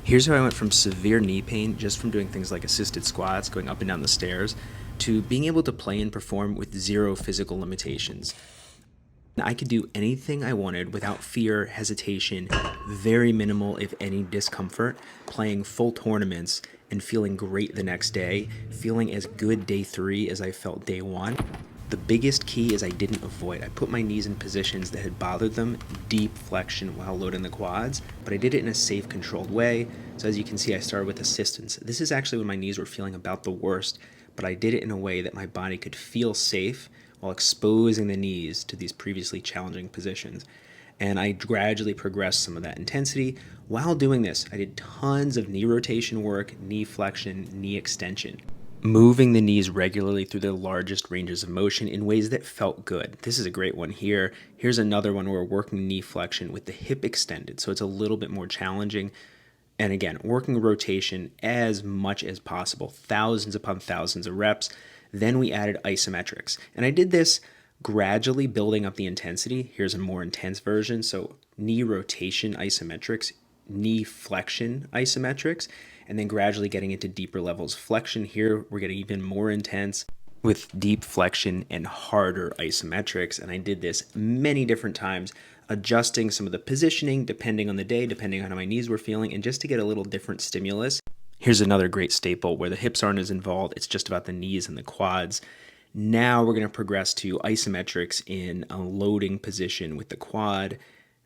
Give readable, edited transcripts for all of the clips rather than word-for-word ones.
Here's how I went from severe knee pain just from doing things like assisted squats, going up and down the stairs, to being able to play and perform with zero physical limitations. I could do anything I wanted without fear, hesitation, very minimal, if any, discomfort, playing full tournaments and feeling great the next day, feeling as good day 3 as I felt day 1. The biggest key is I didn't avoid. I put my knees in positions that had bothered them, deep flexion while loading the quads, but I did it in a safe, controlled way. So as you can see, I started with assistance. This is actually when my knees were feeling about the worst, but I did it in a way that my body could feel safe while exposing the knees to these previously challenging positions. And I gradually progressed some of that intensity. While doing this, I did tons of knee rotation work, knee flexion, knee extension, moving the knees regularly through the largest ranges of motion in ways that felt good. This is a great one here. Here's another one where we're working knee flexion with the hip extended, so it's a little bit more challenging. And again, working rotation as much as possible, thousands upon thousands of reps. Then we added isometrics. And I did this gradually building up the intensity. Here's a more intense version. So knee rotation isometrics, knee flexion isometrics, and then gradually getting into deeper levels. Flexion here, we're getting even more intense with deep flexion and harder isometrics. And I did this many different times, adjusting some of the positioning depending on the day, depending on how my knees were feeling, and just to get a little different stimulus. Here's another great staple where the hips aren't as involved. It's just about the knees and the quads. Now we're going to progress to isometrics in a loading position with the quad.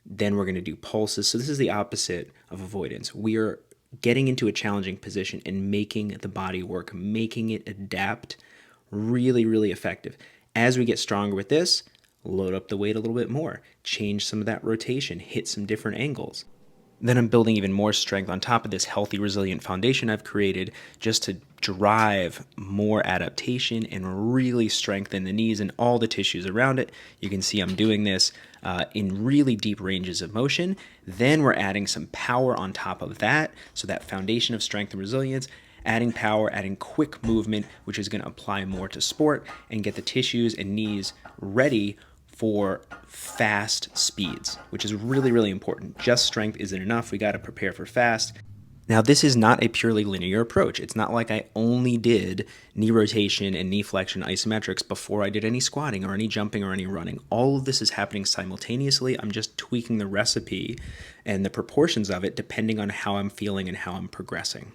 Then we're going to do pulses. So this is the opposite of avoidance. We are getting into a challenging position and making the body work, making it adapt. Really, really effective. As we get stronger with this, load up the weight a little bit more, change some of that rotation, hit some different angles. Then I'm building even more strength on top of this healthy, resilient foundation I've created just to drive more adaptation and really strengthen the knees and all the tissues around it. You can see I'm doing this in really deep ranges of motion. Then we're adding some power on top of that. So that foundation of strength and resilience, adding power, adding quick movement, which is going to apply more to sport and get the tissues and knees ready for fast speeds, which is really, really important. Just strength isn't enough. We got to prepare for fast. Now, this is not a purely linear approach. It's not like I only did knee rotation and knee flexion isometrics before I did any squatting or any jumping or any running. All of this is happening simultaneously. I'm just tweaking the recipe and the proportions of it depending on how I'm feeling and how I'm progressing.